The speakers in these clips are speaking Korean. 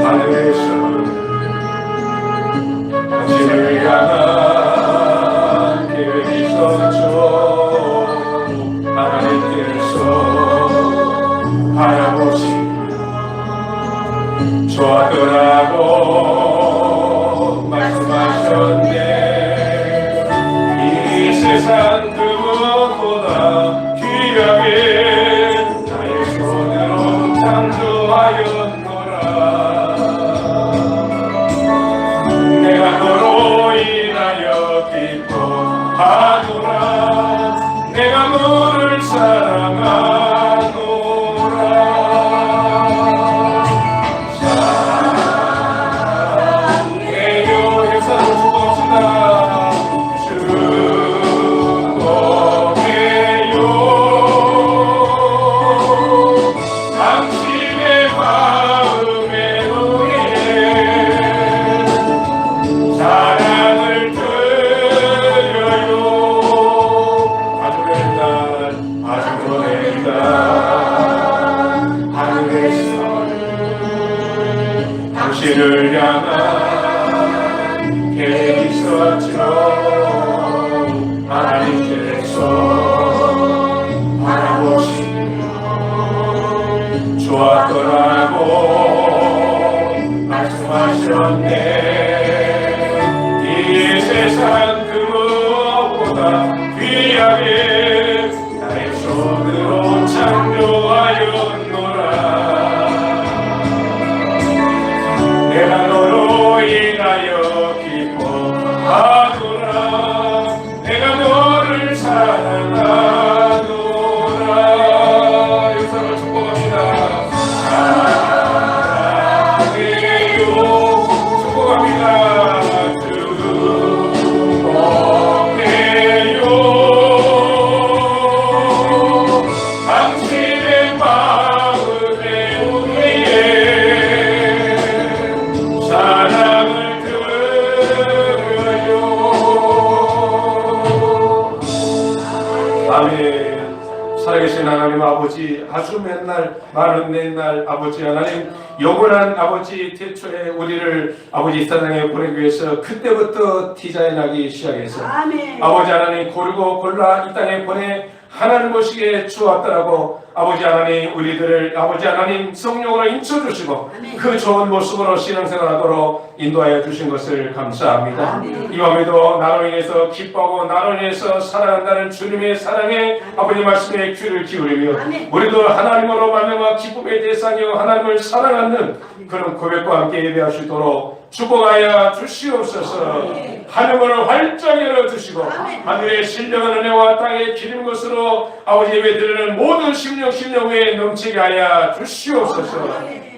하늘에서 당신을 향한 계획이 있었죠. 하나님께서 바라보시며 좋았더라고 말씀하셨네. 이 세상 그 무엇보다 귀하게 나의 손으로 창조하였노라. 내가 너로 인하여 기뻐하노라. 내가 너를 사랑하노라. 사랑해요. 역사를 축복합시다. 축복해요. 당신의 마음에 의해 사랑을 드려요. 아주의 날 아주의 날 하늘에서 당신을 향한 계획이 있었죠. 하나님께서 바라보시며 좋았더라고 말씀하셨네. 이 세상 그 무엇보다 귀하게 나의 손으로 창조하였노라. 내가 너로 인하여 기뻐하노라. 내가 너를 사랑하노라. 역사를 축복합니다. 사랑해요. 축복합니다. 축복해요. 당신의 마음에 의해 사랑을 드려요. 아멘. 살아계신 하나님 아버지, 아주 맨날 많은 맨날 아버지 하나님, 영원한 아버지, 태초에 우리를 아버지 이 세상에 보내기 위해서 그때부터 디자인하기 시작해서 아버지 하나님 고르고 골라 이 땅에 보내 하나님 보시기에 주었더라고. 아버지 하나님 우리들을 아버지 하나님 성령으로 인쳐주시고 그 좋은 모습으로 신앙생활하도록 인도하여 주신 것을 감사합니다. 이 밤에도 나로 인해서 기뻐하고 나로 인해서 사랑한다는 주님의 사랑에 아버지 말씀에 귀를 기울이며 우리도 하나님으로 말미암아 기쁨의 대상이요 하나님을 사랑하는 그런 고백과 함께 예배하시도록 축복하여 주시옵소서. 하늘을 활짝 열어주시고 하늘의 신령한 은혜와 땅의 기름 것으로 아버지 예배드리는 모든 심령 위에 넘치게 하여 주시옵소서.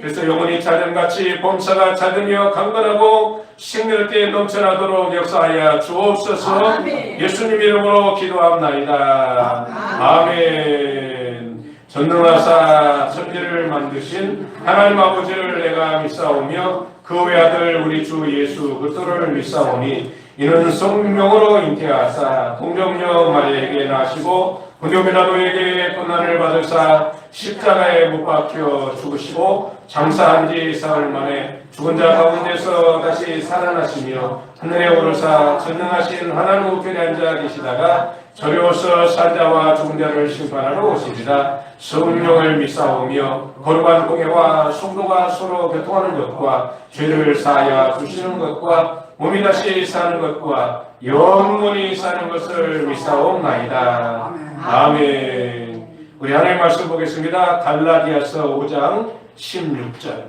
그래서 영원히 자전같이 범사가 잦으며 강건하고 생명의 넘쳐나도록 역사하여 주옵소서. 예수님 이름으로 기도합나이다. 아멘. 전능하사 천지를 만드신 하나님 아버지를 내가 믿사오며 그 외아들 우리 주 예수 그리스도를 믿사오니 이는 성령으로 잉태하사 동정녀 마리아에게 나시고 본교비나도에게 고난을 받으사 십자가에 못 박혀 죽으시고 장사한 지 사흘 만에 죽은 자 가운데서 다시 살아나시며 하늘에 오르사 전능하신 하나님 우편에 앉아 계시다가 저리로서 산자와 죽은 자를 심판하러 오시리라. 성령을 믿사오며 거룩한 공예와 성도가 서로 교통하는 것과 죄를 사하여 주시는 것과 몸이 다시 사는 것과 영원히 사는 것을 믿사옵나이다. 아멘. 우리 하나님 말씀 보겠습니다. 갈라디아서 5장 16절.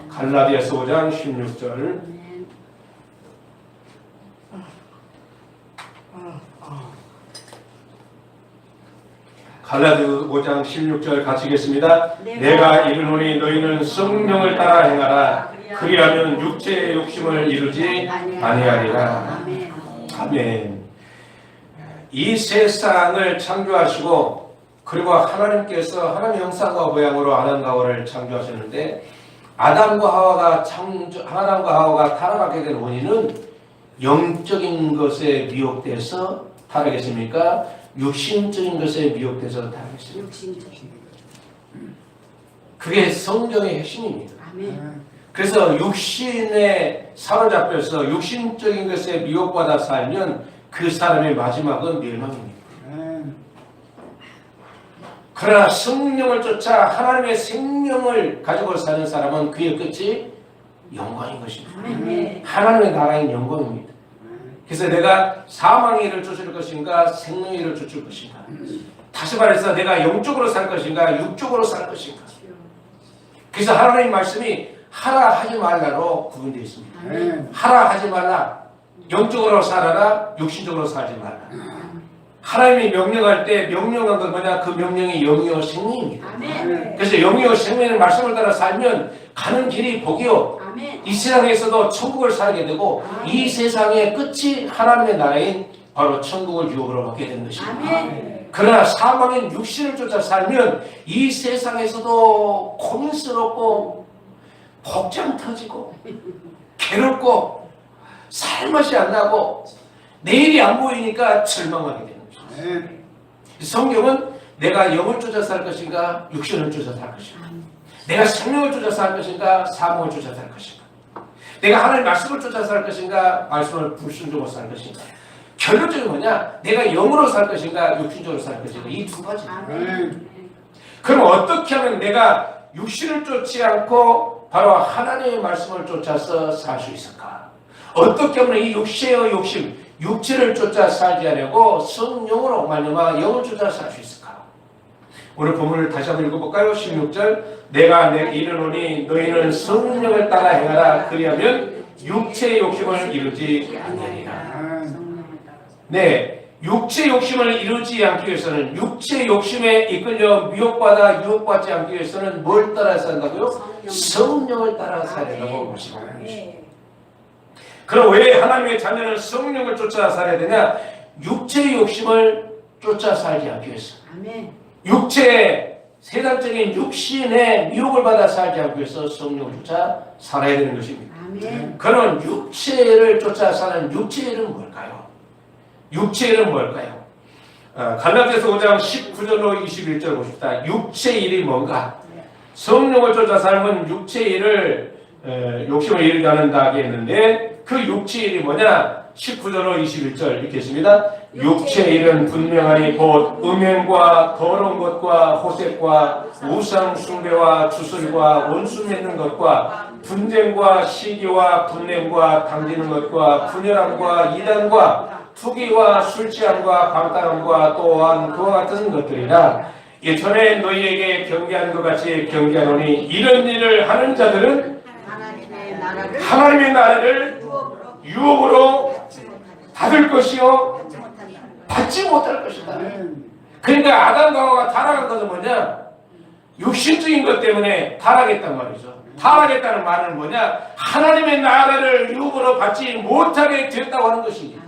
갈라디아서 5장 16절. 갈라디아 5장 16절 같이 읽겠습니다. 내가 이르노니 너희는 성령을 따라 행하라. 그리하면 육체의 욕심을 이루지 아니하리라. 아멘. 이 세상을 창조하시고 그리고 하나님께서 하나님 형상과 모양으로 아담과 하와를 창조하셨는데 아담과 하와가 타락하게 된 원인은 영적인 것에 미혹돼서 타락했습니까? 육신적인 것에 미혹돼서 타락했습니다. 그게 성경의 핵심입니다. 그래서 육신에 사로잡혀서 육신적인 것에 미혹받아 살면 그 사람의 마지막은 멸망입니다. 그러나 성령을 쫓아 하나님의 생명을 가지고 사는 사람은 그의 끝이 영광인 것입니다. 하나님의 나라인 영광입니다. 그래서 내가 사망의 일을 쫓을 것인가 생명의 일을 쫓을 것인가, 다시 말해서 내가 영적으로 살 것인가 육적으로 살 것인가. 그래서 하나님의 말씀이 하라 하지 말라로 구분되어 있습니다. 하라 하지 말라, 영적으로 살아라, 육신적으로 살지 말라. 하나님이 명령할 때 명령한 건 뭐냐? 그 명령이 영이요 생명입니다. 그래서 영이요 생명의 말씀을 따라 살면 가는 길이 복이요, 이 세상에서도 천국을 살게 되고 이 세상의 끝이 하나님의 나라인 바로 천국을 유업으로 받게 되는 것입니다. 그러나 사망인 육신을 쫓아 살면 이 세상에서도 고민스럽고 복장 터지고 괴롭고 살맛이 안 나고 내일이 안 보이니까 절망하게 되는 것입니다. 성경은 내가 영을 쫓아 살 것인가 육신을 쫓아 살 것인가, 내가 생명을 쫓아 살 것인가 사망을 쫓아 살 것인가, 내가 하나님의 말씀을 쫓아 살 것인가 말씀을 불순종으로 살 것인가, 결론적인 뭐냐? 내가 영으로 살 것인가 육신적으로 살 것인가, 이 두 가지. 그럼 어떻게 하면 내가 육신을 쫓지 않고 바로 하나님의 말씀을 쫓아서 살 수 있을까? 어떻게 하면 이 육체의 욕심, 육체를 쫓아 살지 않으려고 성령으로 말미암아 영을 쫓아 살 수 있을까? 오늘 본문을 다시 한번 읽어볼까요? 16절, 내가 이르노니 너희는 성령을 따라 행하라. 그리하면 육체의 욕심을 이루지 아니하리라. 네, 육체의 욕심을 이루지 않기 위해서는, 육체의 욕심에 이끌려 미혹받아 유혹받지 않기 위해서는 뭘 따라 산다고요? 성령을 따라 살아야라고 말씀하는 것입니다. 그럼 왜 하나님의 자녀는 성령을 쫓아 살아야 되냐? 육체의 욕심을 쫓아 살지 않기 위해서. 육체의 세상적인 육신의 미혹을 받아 살지 않기 위해서 성령을 쫓아 살아야 되는 것입니다. 그럼 육체를 쫓아 사는 육체의 일은 뭘까요? 육체의 일은 뭘까요? 갈라디아서 5장 19절로 21절 보십시다. 육체의 일이 뭔가? 성령을 쫓아 삶은 육체의 일을 욕심을 이루지 않는다 하겠는데 그 육체의 일이 뭐냐? 19절로 21절 읽겠습니다. 육체의 일은 분명하니 곧 음행과 더러운 것과 호색과 우상 숭배와 주술과 원수 맺는 것과 분쟁과 시기와 분냄과 당기는 것과 분열함과 이단과 투기와 술취함과 방탕함과 또한 그와 같은 것들이라. 예전에 너희에게 경계하는 것 같이 경계하노니 이런 일을 하는 자들은 하나님의 나라를 유혹으로 받을 것이요 받지 못할 것이다. 그러니까 아담과 하와가 타락한 것은 뭐냐? 육신적인 것 때문에 타락했단 말이죠. 타락했다는 말은 뭐냐? 하나님의 나라를 유혹으로 받지 못하게 되었다고 하는 것입니다.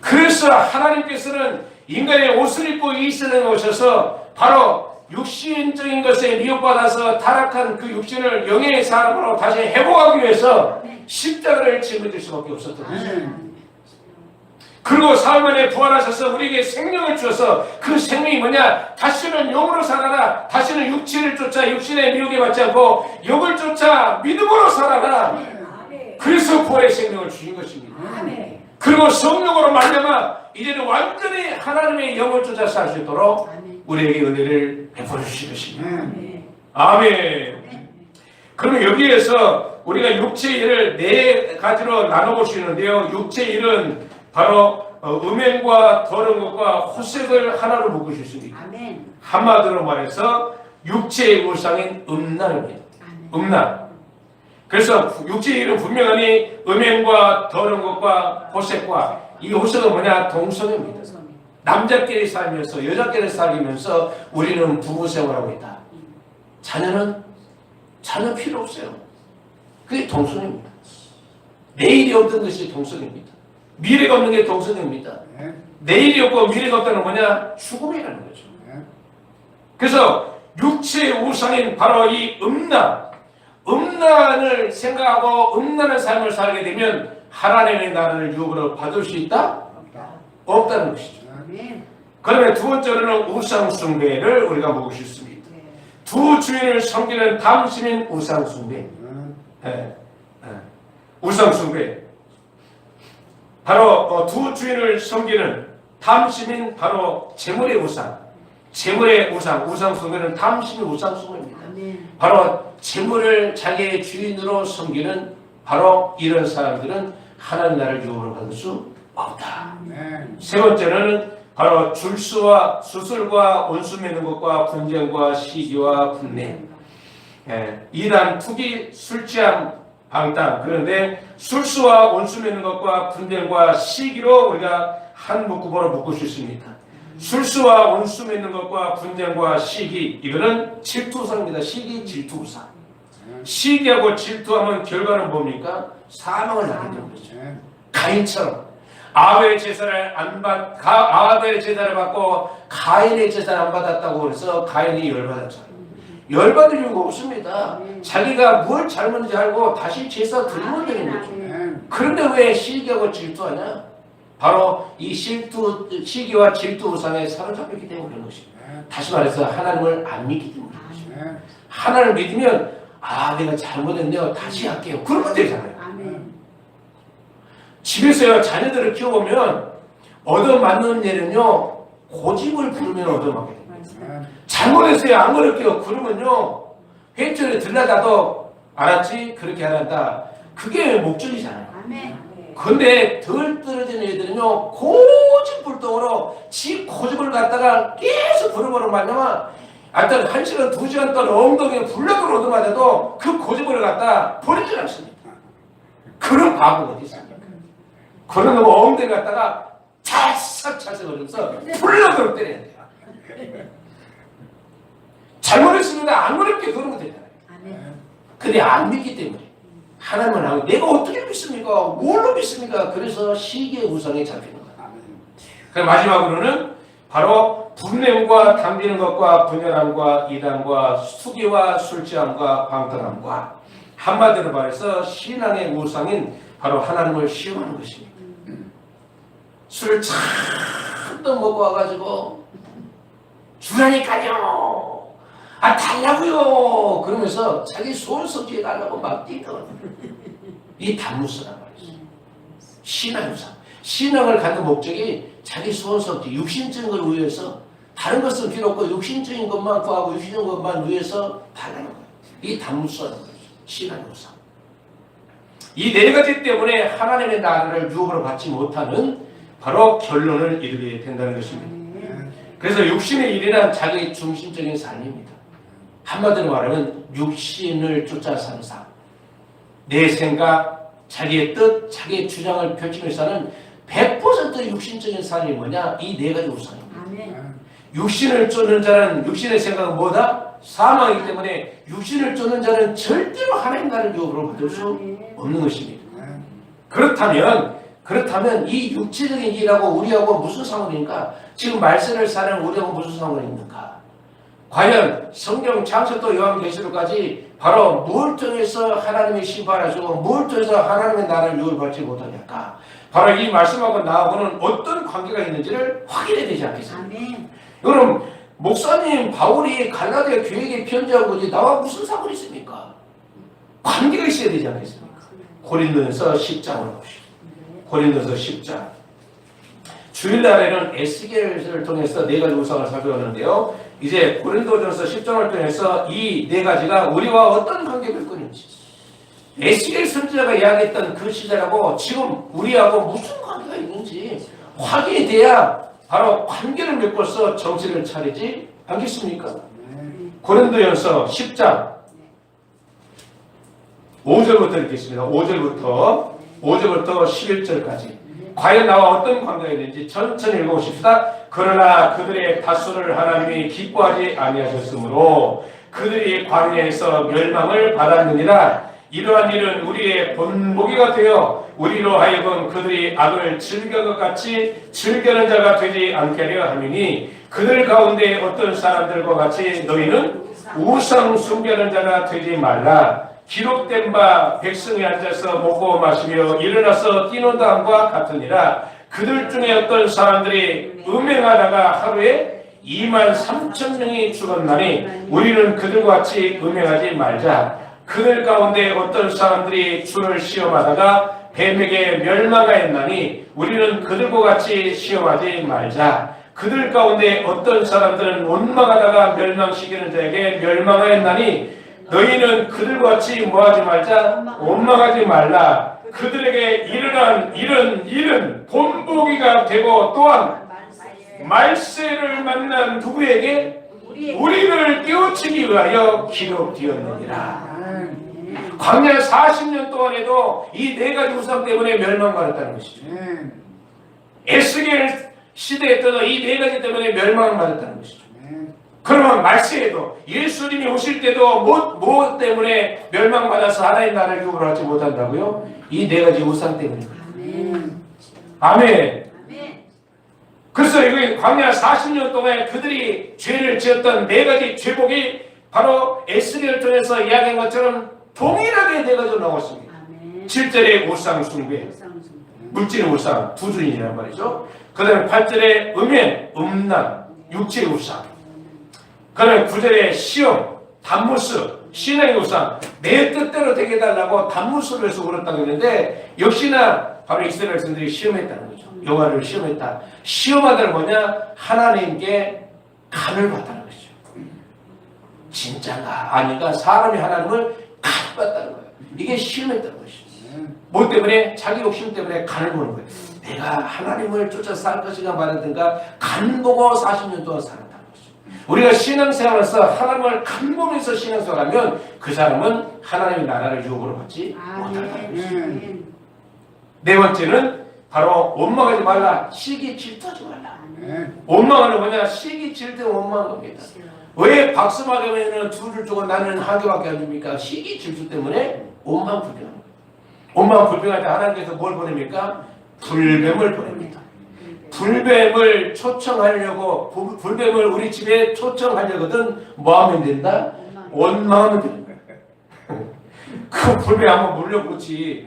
그래서 하나님께서는 인간의 옷을 입고 이 세상에 오셔서 바로 육신적인 것에 미혹받아서 타락한 그 육신을 영의 사람으로 다시 회복하기 위해서 십자가를 짊어질 수밖에 없었던 것입니다. 그리고 사흘 만에 부활하셔서 우리에게 생명을 주셔서 그 생명이 뭐냐? 다시는 영으로 살아라. 다시는 육체를 쫓아 육신의 미혹에 받지 않고 영을 쫓아 믿음으로 살아라. 그래서 부활의 생명을 주신 것입니다. 그리고 성령으로 말미암아 이제는 완전히 하나님의 영을 쫓아 살 수 있도록 우리에게 은혜를 베풀어 주신 것입니다. 아멘. 그러면 여기에서 우리가 육체의 일을 네 가지로 나눠볼 수 있는데요. 육체의 일은 바로 음행과 더러운 것과 호색을 하나로 묶을 수 있습니다. 한마디로 말해서 육체의 우상인 음란입니다. 음란. 그래서 육체의 일은 분명하니 음행과 더러운 것과 호색과, 이 호색은 뭐냐? 동성애입니다. 남자끼리 살면서 여자끼리 살면서 우리는 부부 생활하고 있다. 자녀는 필요 없어요. 그게 동성애입니다. 내일이 없는 것이 동성애입니다. 미래가 없는 게 동성애입니다. 내일이 없고 미래가 없다는 뭐냐? 죽음이라는 거죠. 그래서 육체의 우상인 바로 이 음란을 생각하고 음란한 삶을 살게 되면 하나님의 나라를 유혹으로 받을 수 있다? 없다는 것이죠. 그러면 두 번째로는 우상 숭배를 우리가 먹을 수 있습니다. 두 주인을 섬기는 탐심인 우상 숭배. 우상 숭배. 바로 두 주인을 섬기는 탐심인 바로 재물의 우상. 재물의 우상, 우상 숭배는 탐심의 우상 숭배입니다. 바로 재물을 자기의 주인으로 섬기는 바로 이런 사람들은 하나님 나라를 유업으로 받을 수 없다. 세 번째는 바로 줄수와 수술과 원수 맺는 것과 분쟁과 시기와 분내. 이단, 투기, 술취함, 방탕. 그런데 술수와 원수 맺는 것과 분쟁과 시기로 우리가 한 묶음으로 묶을 수 있습니다. 술수와 원수 맺는 것과 분쟁과 시기, 이거는 질투상입니다. 시기, 질투상. 시기하고 질투하면 결과는 뭡니까? 사망을 낳게 되는 거죠. 가인처럼 아벨의 제사를 아벨의 제사를 받고 가인의 제사를 안 받았다고 그래서 가인이 열받았잖아요. 열받을 이유가 없습니다. 자기가 뭘 잘못인지 알고 다시 제사 드리면 되는 거죠. 그런데 왜 시기하고 질투하냐? 바로 이 시기와 질투 우상에 사로잡혔기 때문에 그런 것입니다. 다시 말해서 하나님을 안 믿기 때문에 그런 것입니다. 하나님을 믿으면 내가 잘못했네요. 다시 할게요. 그러면 되잖아요. 집에서요 자녀들을 키워보면 얻어맞는 일은요 고집을 부르면 얻어맞게 됩니다. 잘못했어요. 안 그럴게요. 그러면요 회초리 들라다도 알았지? 그렇게 안 한다. 그게 목적이잖아요. 근데 덜 떨어진 애들은요 고집불통으로 지 고집을 갖다가 계속 부르고는 말냐면 하여튼 1시간 2시간 동안 엉덩이에 불락을 얻어맞아도 그 고집을 갖다 버리지 않습니다. 그런 바보가 어디 있습니까? 그런 놈 엉덩이 갖다가 찰싹 걸면서 불락으로 때려야 돼요. 잘못했습니다. 안 그렇게 그러면 되잖아요. 근데 안 믿기 때문에 하나님은 하고 내가 어떻게 믿습니까? 뭘로 믿습니까? 그래서 시기의 우상에 잡히는 거예요. 그럼 마지막으로는 바로 분냄과 당기는 것과 분열함과 이단과 수기와 술취함과 방탕함과 한마디로 말해서 신앙의 우상인 바로 하나님을 시험하는 것입니다. 술을 참또 먹고 와가지고 주라니까요. 달라고요. 그러면서 자기 소원 성취해 달라고 막 뛰거든요. 이 단무스란 말이죠. 신앙 우상. 신앙을 갖는 목적이 자기 소원 성취, 육신적인 걸 위해서 다른 것은 필요 없고 육신적인 것만 구하고 육신적인 것만 위해서 달라는 거예요. 이 단무스라는 거죠. 신앙 우상. 이 네 가지 때문에 하나님의 나라를 유업으로 받지 못하는 바로 결론을 이루게 된다는 것입니다. 그래서 육신의 일이란 자기 중심적인 삶입니다. 한마디로 말하면 육신을 쫓아 사는 삶. 내 생각, 자기의 뜻, 자기의 주장을 펼치면서 사는 100% 육신적인 삶이 뭐냐? 이 네 가지 우상입니다. 육신을 쫓는 자는 육신의 생각은 뭐다? 사망이기 때문에 육신을 쫓는 자는 절대로 하나님 나라를 유업으로 받을 수 없는 것입니다. 그렇다면 이 육체적인 일하고 우리하고 무슨 상관입니까? 지금 말세를 사는 우리하고 무슨 상관이 있는가? 과연 성경 창세부터 요한계시록까지 바로 뭘 통해서 하나님의 심판하시고 뭘 통해서 하나님의 나라를 유업받지 못하냐까? 바로 이 말씀하고 나하고는 어떤 관계가 있는지를 확인해야 되지 않겠습니까? 그럼 목사님 바울이 갈라디아 교회에 편지한 거지 나와 무슨 상관이 있습니까? 관계가 있어야 되지 않겠습니까? 고린도전서 10장을 봅시다. 고린도전서 10장. 주일날에는 에스겔을 통해서 네 가지 우상을 살펴봤는데요. 이제 고린도전서 10장을 통해서 이 네 가지가 우리와 어떤 관계를 끊는지, 에스겔 선지자가 이야기했던 그 시대하고 지금 우리하고 무슨 관계가 있는지 확인이 돼야 바로 관계를 맺고서 정신을 차리지 않겠습니까? 고린도전서 10장 5절부터 읽겠습니다. 5절부터 11절까지. 과연 나와 어떤 관계가 있는지 천천히 읽어보십시다. 그러나 그들의 다수를 하나님이 기뻐하지 아니하셨으므로 그들이 광야에서 멸망을 받았느니라. 이러한 일은 우리의 본보기가 되어 우리로 하여금 그들이 악을 즐겨 것 같이 즐겨는 자가 되지 않게 하려 함이니 그들 가운데 어떤 사람들과 같이 너희는 우상 숭배하는 자가 되지 말라. 기록된 바 백성이 앉아서 먹고 마시며 일어나서 뛰노다 함과 같으니라. 그들 중에 어떤 사람들이 음행하다가 하루에 23,000명이 죽었나니 우리는 그들과 같이 음행하지 말자. 그들 가운데 어떤 사람들이 주를 시험하다가 뱀에게 멸망하였나니 우리는 그들과 같이 시험하지 말자. 그들 가운데 어떤 사람들은 원망하다가 멸망시키는 자에게 멸망하였나니 너희는 그들과 같이 뭐하지 말자. 원망하지 말라. 그들에게 일어난 일은 본보기가 되고 또한 말세를 만난 누구에게 우리를 깨우치기 위하여 기록되었느니라. 광야 40년 동안에도 이 네 가지 우상 때문에 멸망받았다는 것이죠. 에스겔 시대에 떠도 이 네 가지 때문에 멸망받았다는 것이죠. 그러면 말세에도 예수님이 오실 때도 뭐 때문에 멸망받아서 하나님 나라를 유업을 하지 못한다고요? 이 네 가지 우상 때문입니다. 아멘. 그래서 여기 광야 40년 동안 그들이 죄를 지었던 네 가지 죄복이 바로 에스겔을 통해서 이야기한 것처럼 동일하게 네 가지로 나왔습니다. 7절에 우상 숭배, 물질의 우상, 부준이란 말이죠. 그 다음에 8절에 음행, 음란, 육체의 우상. 그 다음에 9절에 시험, 단무스, 신앙의 우상. 내 뜻대로 되게 해달라고 단무스를 해서 울었다고 했는데 역시나 바로 이스라엘 백성들이 시험했다는 거죠. 여호와를 시험했다. 시험하다는 뭐냐? 하나님께 간을 봤다는 것이죠. 진짜가 아닌가? 사람이 하나님을 간을 봤다는 거예요. 이게 시험했다는 것이죠. 뭐 때문에? 자기 욕심 때문에 간을 보는 거예요. 내가 하나님을 쫓아 살 것인가 말하든가 간 보고 40년 동안 살았다는 것이죠. 우리가 신앙생활에서 하나님을 간 보면서 신앙생활하면 그 사람은 하나님의 나라를 유업으로 받지 못한다는 것이죠. 네 번째는 바로 원망하지 말라. 시기 질투하지 말라. 원망하는 뭐냐? 시기 질투 원망하는 겁니다. 왜 박수마개면은 둘을 주고 나는 한 개밖에 안 줍니까? 시기 질투 때문에 원망 불평하는 거예요. 원망 불평할 때 하나님께서 뭘 보냅니까? 불뱀을 보냅니다. 불뱀을 초청하려고 불뱀을 우리 집에 초청하려거든 뭐 하면 된다? 원망하면 된다. 그 불뱀 한번 물려보지.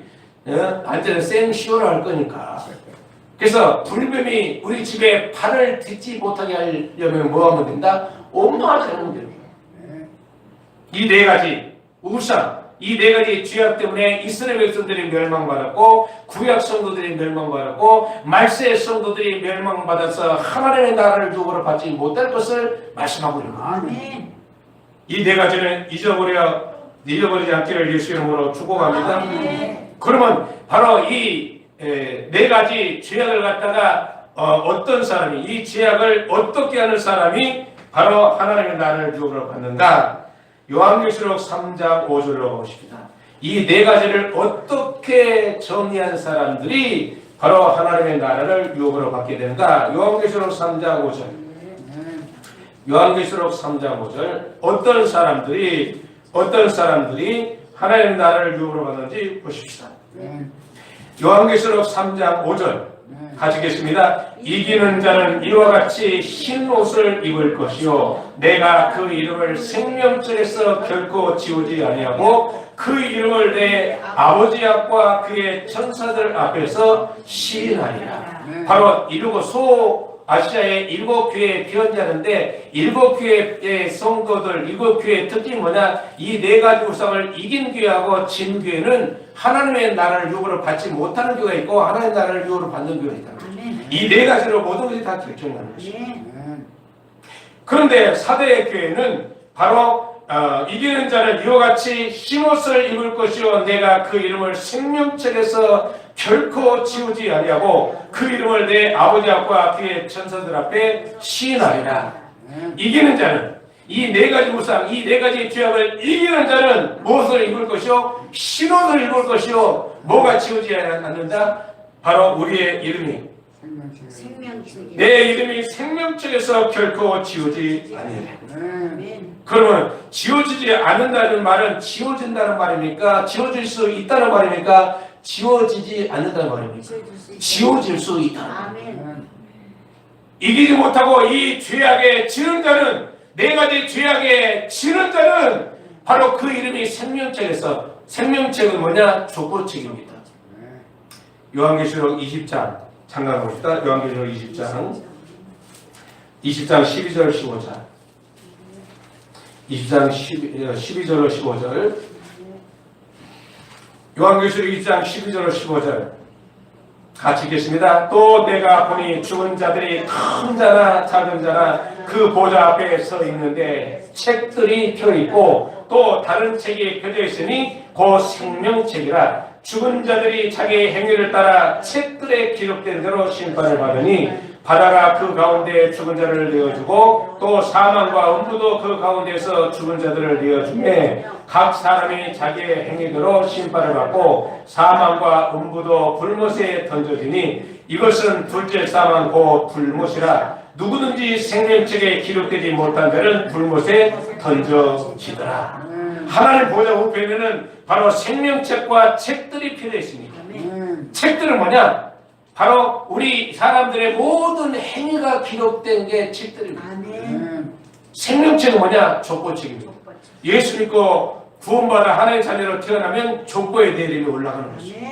완전히 생쇼를 할 거니까. 그래서 불뱀이 우리 집에 발을 딛지 못하게 하려면 뭐 하면 된다? 원망하지 않으면 됩니다. 이 네 가지 우상, 이 네 가지 죄악 때문에 이스라엘 백성들이 멸망받았고 구약 성도들이 멸망받았고 말세 성도들이 멸망받아서 하나님의 나라를 유업으로 받지 못할 것을 말씀하고 있는 겁니다. 이 네 가지는 잊어버리지 않기를 예수 이름으로 축복합니다. 그러면 바로 이 네 가지 죄악을 갖다가 어떤 사람이 이 죄악을 어떻게 하는 사람이 바로 하나님의 나라를 유업으로 받는가? 요한계시록 3장 5절로 보십니다. 이 네 가지를 어떻게 정리한 사람들이 바로 하나님의 나라를 유업으로 받게 되는가? 요한계시록 3장 5절. 요한계시록 3장 5절. 어떤 사람들이 하나님의 나라를 유업으로 받는지 보십시다. 요한계시록 3장 5절 가지겠습니다. 이기는 자는 이와 같이 흰 옷을 입을 것이요 내가 그 이름을 생명책에서 결코 지우지 아니하고 그 이름을 내 아버지 앞과 그의 천사들 앞에서 시인하리라. 바로 이루고 아시아의 7교회에 기원자는데 7교회의 성도들 7교회의 특징이 뭐냐? 이 네 가지 우상을 이긴 교회하고 진 교회는 하나님의 나라를 유업으로 받지 못하는 교회가 있고 하나님의 나라를 유업으로 받는 교회가 있다. 이 네 가지로 모든 것이 다 결정나는 것입니다. 그런데 사대 교회는 바로 이기는 자는 이와 같이 흰옷을 입을 것이요 내가 그 이름을 생명책에서 결코 지우지 아니하고 그 이름을 내 아버지 앞과 그의 천사들 앞에 시인하리라. 이기는 자는 이 네 가지 우상, 이 네 가지 죄악을 이기는 자는 무엇을 입을 것이요? 흰옷을 입을 것이요. 뭐가 지우지 않는다? 바로 우리의 이름이 내 이름이 생명책에서 결코 지우지 아니하리라. 그러면 지워지지 않는다는 말은 지워진다는 말입니까? 지워질 수 있다는 말입니까? 지워지지 않는다는 말입니까? 지워질 수 있다. 이기지 못하고 이 죄악에 지는 자는 네 가지 죄악에 지는 자는 바로 그 이름이 생명책에서 생명책은 뭐냐? 족보책입니다. 요한계시록 20장 잠깐 봅시다. 요한계시록 20장 12절 15절 20장 12절 15절 요한계시록 1장 12절 15절 같이 읽겠습니다. 또 내가 보니 죽은 자들이 큰 자나 작은 자나 그 보좌 앞에 서 있는데 책들이 펴 있고 또 다른 책이 펴져 있으니 그 생명책이라. 죽은 자들이 자기의 행위를 따라 책들에 기록된 대로 심판을 받으니 바다가 그 가운데 죽은 자를 내어주고 또 사망과 음부도 그 가운데서 죽은 자들을 내어주매 각 사람이 자기의 행위대로 심판을 받고 사망과 음부도 불못에 던져지니 이것은 둘째 사망 곧 불못이라. 누구든지 생명책에 기록되지 못한 자는 불못에 던져지더라. 하나님 보좌 우편에는 바로 생명책과 책들이 필요해 있습니다. 책들은 뭐냐? 바로 우리 사람들의 모든 행위가 기록된 게 책들입니다. 생명책은 뭐냐? 족보책입니다. 예수 믿고 구원받아 하나님의 자녀로 태어나면 족보의 내림이 올라가는 것입니다.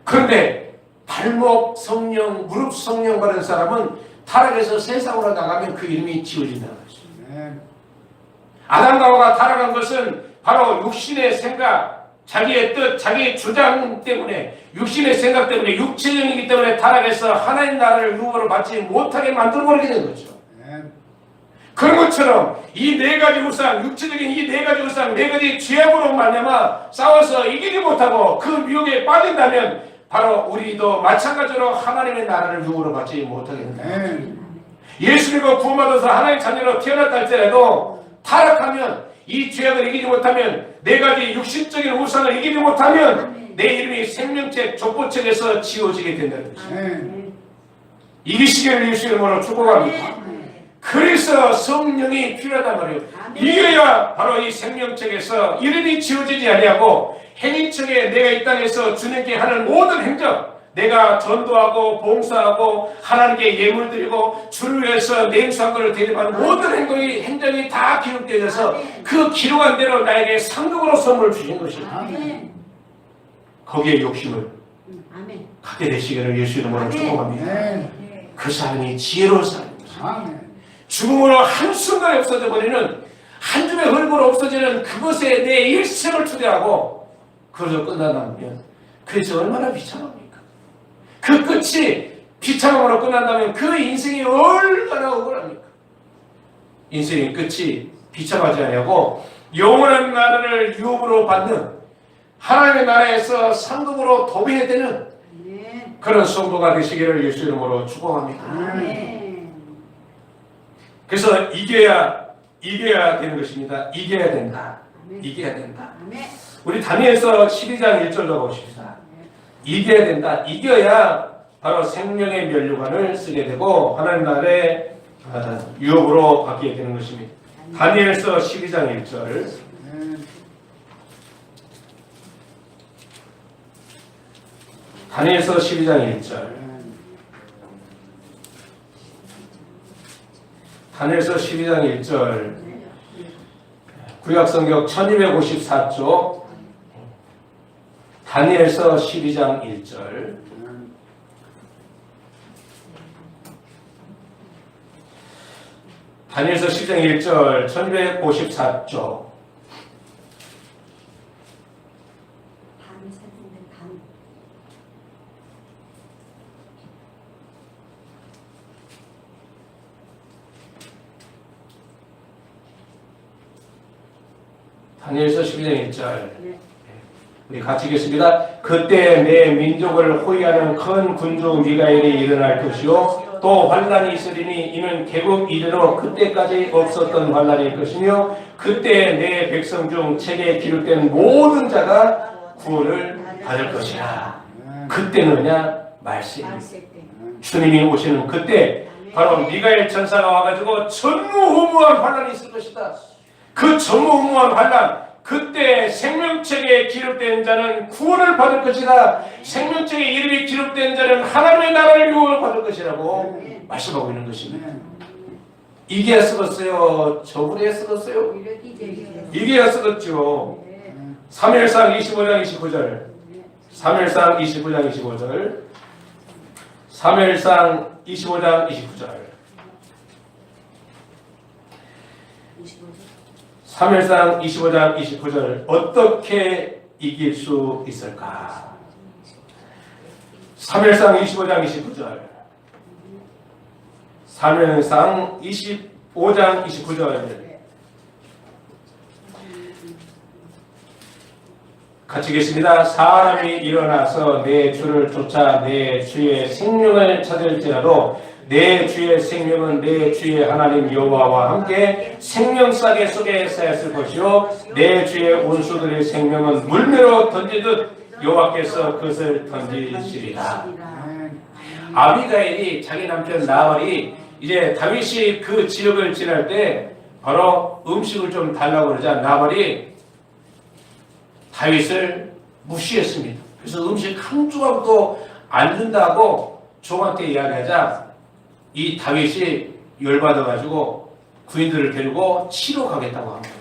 그런데 발목 성령, 무릎 성령 받은 사람은 타락해서 세상으로 나가면 그 이름이 지워진다는 것입니다. 아담과 하와가 타락한 것은 바로 육신의 생각, 자기의 뜻, 자기의 주장 때문에, 육신의 생각 때문에, 육체적이기 때문에 타락해서 하나님 나라를 유업으로 받지 못하게 만들어버리게 된 거죠. 그런 것처럼 이 네 가지 우상, 육체적인 이 네 가지 우상, 네 가지 죄악으로 말미암아 싸워서 이기지 못하고 그 유혹에 빠진다면 바로 우리도 마찬가지로 하나님의 나라를 유업으로 받지 못하게 된다. 예수 믿고 구원받아서 하나님의 자녀로 태어났다 할지라도 타락하면, 이 죄악을 이기지 못하면, 네 가지 육신적인 우상을 이기지 못하면 내 이름이 생명책, 족보책에서 지워지게 된다는 것입니다. 이기시기를 예수 이름으로 축복합니다. 그래서 성령이 필요하단 말이에요. 이겨야 바로 이 생명책에서 이름이 지워지지 아니하고 행위책에 내가 이 땅에서 주님께 하는 모든 행적, 내가 전도하고 봉사하고 하나님께 예물 드리고 주를 위해서 냉수한 것을 대접하는 모든 행동이 다 기록되어서 그 기록한 대로 나에게 상급으로 선물을 주신 것입니다. 거기에 욕심을 갖게 되시기를 예수 이름으로 축복합니다. 그 사람이 지혜로운 사람입니다. 죽음으로 한순간에 없어져 버리는, 한 줌의 흙으로 없어지는 그것에 내 일생을 투대하고 그것을 끝난다면 그래서 얼마나 비참합니까? 그 끝이 비참함으로 끝난다면 그 인생이 얼마나 억울합니까? 인생의 끝이 비참하지 않냐고 영원한 나라를 유업으로 받는, 하나님의 나라에서 상급으로 도배해야 되는 그런 성도가 되시기를 예수 이름으로 축복합니다. 그래서 이겨야 되는 것입니다. 이겨야 된다. 이겨야 된다. 우리 다니엘서 12장 1절로 보십시다. 이겨야 된다. 이겨야 바로 생명의 면류관을 쓰게 되고 하나님 나라의 유업으로 받게 되는 것입니다. 다니엘서 12장 1절. 다니엘서 12장 1절. 다니엘서 12장 1절. 구약성경 1254쪽. 다니엘서 12장 1절. 다니엘서 12장 1절 1254쪽. 다니엘서 12장 1절. 우리 같이 읽겠습니다. 그때 내 민족을 호위하는 큰 군주 미가엘이 일어날 것이요 또 환난이 있으리니 이는 개국 이래로 그때까지 없었던 환난일 것이며 그때 내 백성 중 책에 기록된 모든 자가 구원을 받을 것이라. 그때는 뭐냐? 말세입니다. 주님이 오시는 그때 바로 미가엘 천사가 와가지고 전무후무한 환난이 있을 것이다. 그 전무후무한 환난, 그때 생명책에 기록된 자는 구원을 받을 것이다. 생명책에 이름이 기록된 자는 하나님의 나라를 유업을 받을 것이라고 말씀하고 있는 것입니다. 이게야 쓰겠어요? 저분이야 쓰겠어요? 이게야 쓰겠죠. 사무엘상 25장 25절. 사무엘상 25장 25절. 사무엘상 25장 29절. 사무엘상 25장 29절. 어떻게 이길 수 있을까? 사무엘상 25장 29절. 사무엘상 25장 29절. 같이 읽겠습니다. 사람이 일어나서 내 주를 쫓아 내 주의 생명을 찾을지라도 내 주의 생명은 내 주의 하나님 여호와와 함께 생명싸개 속에 쌓였을 것이요 내 주의 원수들의 생명은 물매로 던지듯 여호와께서 그것을 던지시리라. 아비가일이 자기 남편 나발이 이제 다윗이 그 지역을 지날 때 바로 음식을 좀 달라고 그러자 나발이 다윗을 무시했습니다. 그래서 음식 한 조각도 안 준다고 종한테 이야기하자 이 다윗이 열받아가지고 구인들을 데리고 치러 가겠다고 합니다.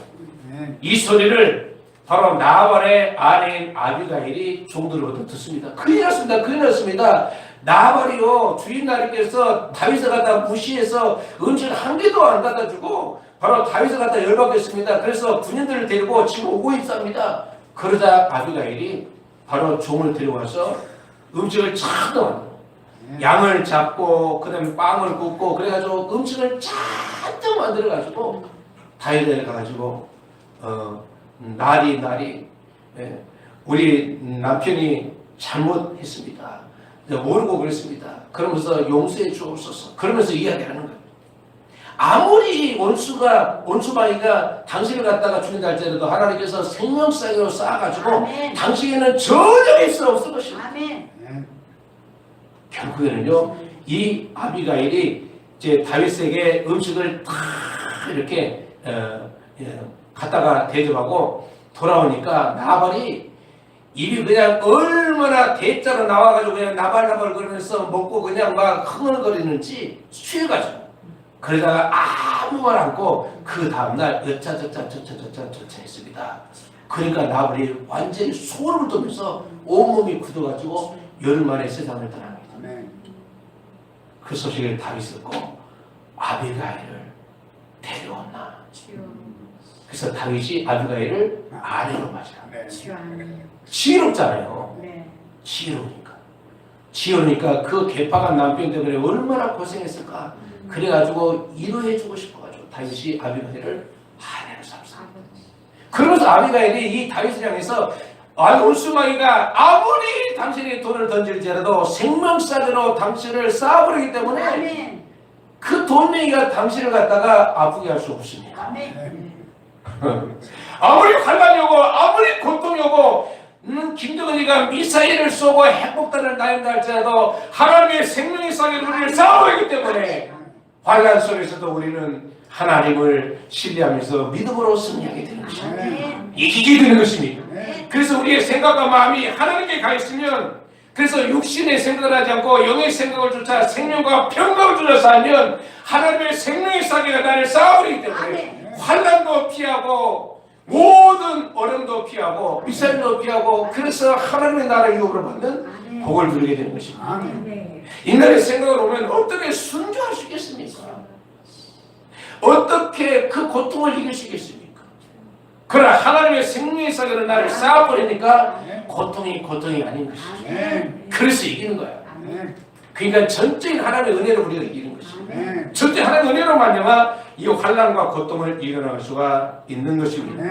이 소리를 바로 나발의 아내인 아비가일이 종들로부터 듣습니다. 큰일 났습니다. 큰일 났습니다. 나발이요 주인 나리께서 다윗을 갖다 무시해서 음식 한 개도 안 갖다 주고 바로 다윗을 갖다 열받겠습니다. 그래서 군인들을 데리고 지금 오고 있습니다. 그러자 아비가일이 바로 종을 데려와서 음식을 차도 만들어 양을 잡고 그 다음에 빵을 굽고 그래가지고 음식을 잔뜩 만들어가지고 다윗에 가가지고 날이 우리 남편이 잘못했습니다. 모르고 그랬습니다. 그러면서 용서해 주옵소서. 그러면서 이야기하는 거예요. 아무리 원수마귀가 당신을 갖다가 죽인다 할지라도 하나님께서 생명싸개로 쌓아가지고 아멘. 당신에는 전혀 있을 수 없을 것입니다. 아멘. 결국에는요 이 아비가일이 이제 다윗에게 음식을 다 이렇게 갖다가 대접하고 돌아오니까 나발이 입이 그냥 얼마나 대자로 나와가지고 그냥 나발나발 그러면서 먹고 그냥 막 흥얼거리는지 취해가지고 그러다가 아무 말 않고 그 다음날 여차저차 했습니다. 그러니까 나발이 완전히 소름을 돋으면서 온몸이 굳어가지고 열흘 만에 세상을 떠납니다. 그 소식을 다윗이 듣고 아비가일을 데려왔나. 그래서 다윗이 아비가일을 아내로 맞이합니다. 지혜롭잖아요. 지혜로우니까 그 개파간 남편 때문에 얼마나 고생했을까. 그래가지고 위로해주고 싶어가지고 다윗이 아비가일을 아내로 삼습니다. 그러면서 아비가일이 이 다윗을 향해서 원수마귀가 아무리 당신이 돈을 던질지라도 생명싸개로 당신을 쌓아버리기 때문에 아멘. 그 돈맹이가 당신을 갖다가 아프게 할 수 없습니다. 아멘. 아무리 환난이 오고 아무리 고통이 오고 김정은이가 미사일을 쏘고 핵폭탄을 날린다 할지라도 하나님의 생명의 싸개로 우리를 쌓아버리기 때문에 환난 속에서도 우리는 하나님을 신뢰하면서 믿음으로 승리하게 되는 것입니다. 이기게 되는 것입니다. 그래서 우리의 생각과 마음이 하나님께 가 있으면 그래서 육신의 생각을 하지 않고 영의 생각을 쫓아 생명과 평강을 쫓아 살면 하나님의 생명의 싸개가 나를 쌓아버리기 때문에 환난도 피하고 모든 어려움도 피하고 미사일도 피하고 그래서 하나님의 나라의 유업으로 받는 복을 누리게 되는 것입니다. 인간의 생각을 보면 어떻게 순종할 수 있겠습니까? 어떻게 그 고통을 이길 수 있겠습니까? 그러나 하나님의 생명의 싸개로 나를 쌓아버리니까 고통이 아닌 것이죠. 그래서 이기는 거야. 그러니까 전적인 하나님의 은혜로 우리가 이기는 것입니다. 전적인 하나님의 은혜로 말미암아 이 환난과 고통을 이겨나갈 수가 있는 것입니다.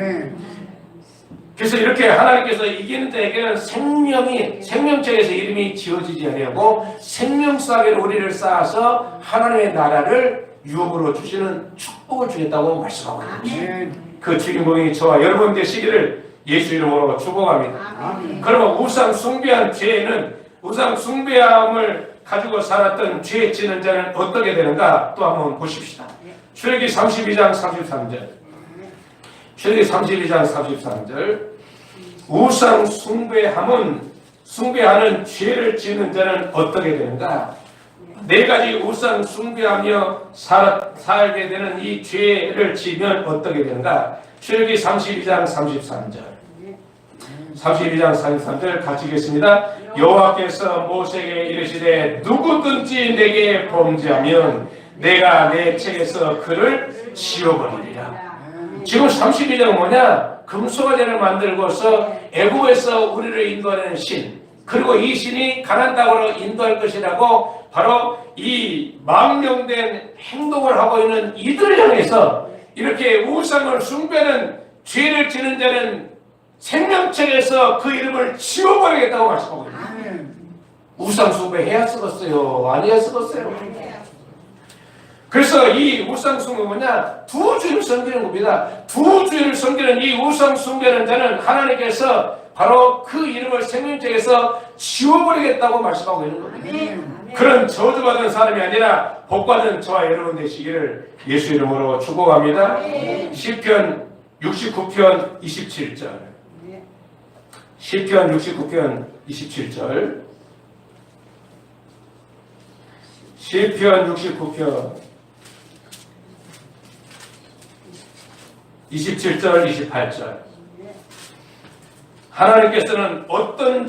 그래서 이렇게 하나님께서 이기는 자에게는 생명책에서 이름이 지어지지 아니하고 생명싸개로 우리를 쌓아서 하나님의 나라를 유업으로 주시는 축복을 주겠다고 말씀하고 있습니다. 그 주인공이 저와 여러분 되시기를 예수 이름으로 축복합니다. 그러면 우상 숭배한 죄는 우상 숭배함을 가지고 살았던 죄 지는 자는 어떻게 되는가 또 한번 보십시다. 출애굽기 32장 33절. 출애굽기 32장 33절. 우상 숭배하는 죄를 지는 자는 어떻게 되는가? 네 가지 우상 숭배하며 살게 되는 이 죄를 지면 어떻게 되는가? 출애굽기 32장 33절. 32장 33절 같이 읽겠습니다. 여호와께서 모세에게 이르시되 누구든지 내게 범죄하면 내가 내 책에서 그를 지워버리리라. 지금 32절은 뭐냐? 금송아지를 만들고서 애굽에서 우리를 인도하는 신, 그리고 이 신이 가나안 땅으로 인도할 것이라고 바로 이 망령된 행동을 하고 있는 이들을 향해서 이렇게 우상을 숭배하는 죄를 지는 자는 생명책에서 그 이름을 지워버리겠다고 말씀하고 있습니다. 우상 숭배 해야 쓰겠어요? 안 해야 쓰겠어요? 그래서 이 우상 숭배가 뭐냐? 두 주를 섬기는 겁니다. 두 주를 섬기는 이 우상 숭배하는 자는 하나님께서 바로 그 이름을 생명책에서 지워버리겠다고 말씀하고 있는 겁니다. 그런 저주받은 사람이 아니라 복받은 저와 여러분 되시기를 예수 이름으로 축복합니다. 시편 69편 27절. 시편 69편 27절. 시편 69편 27절 28절. 하나님께서는 어떤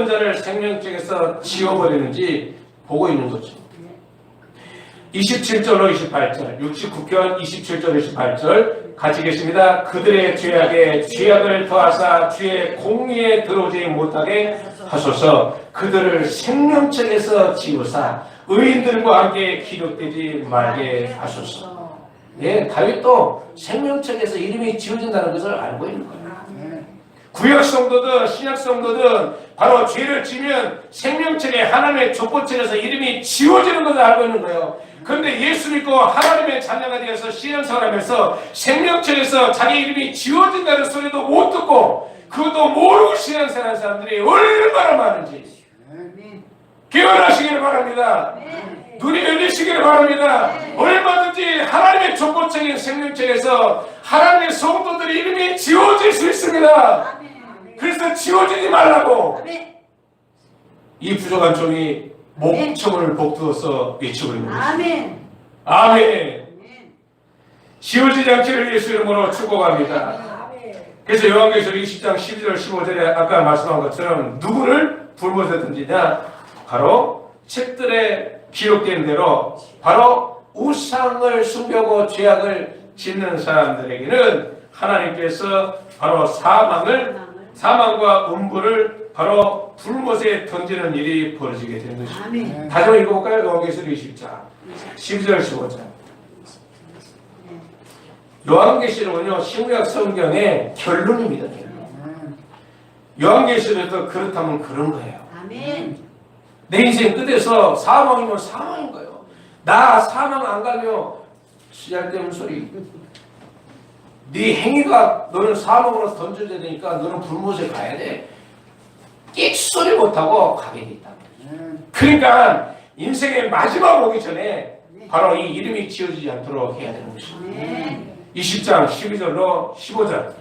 자를 생명책에서 지워버리는지 보고 있는 거죠. 27절로 28절, 69편 27절 28절 같이 계십니다. 그들의 죄악에 죄악을 더하사 주의 공의에 들어오지 못하게 하소서. 그들을 생명책에서 지우사 의인들과 함께 기록되지 말게 하소서. 예, 다윗도 생명책에서 이름이 지워진다는 것을 알고 있는 거예요. 구약 성도든 신약 성도든 바로 죄를 지면 생명책에 하나님의 족보책에서 이름이 지워지는 것을 알고 있는 거예요. 그런데 예수 믿고 하나님의 자녀가 되어서 신앙생활을 하면서 생명책에서 자기 이름이 지워진다는 소리도 못 듣고 그것도 모르고 신앙생활하는 사람들이 얼마나 많은지 깨어나시기를 바랍니다. 눈이 열리시기를 바랍니다. 얼마든지 하나님의 족보책인 생명책에서 하나님의 성도들의 이름이 지워질 수 있습니다. 그래서 지워지지 말라고 이 부족한 종이 목청을 복두어서 외치고 있는 것입니다. 아멘. 지워지지 않기를 예수 이름으로 축복합니다. 그래서 요한계시록 20장 12절 15절에 아까 말씀한 것처럼 누구를 불못에 던지냐? 바로 책들에 기록된 대로 바로 우상을 숭배하고 죄악을 짓는 사람들에게는 하나님께서 바로 사망과 음부를 바로 불못에 던지는 일이 벌어지게 되는 것입니다. 다시 한번 읽어볼까요? 요한계시록 20장 12절 15절. 요한계시록은요 신구약 성경의 결론입니다. 요한계시록에서 그렇다면 그런 거예요. 내 인생 끝에서 사망이면 사망인 거예요. 나 사망 안 가면 쓰잘데없는 소리. 네 행위가 너는 사망으로 던져져야 되니까 너는 불못에 가야 돼. 끽소리 못하고 가게 돼 있다. 그러니까 인생의 마지막 오기 전에 바로 이 이름이 지어지지 않도록 해야 되는 것입니다. 20장 12절로 15절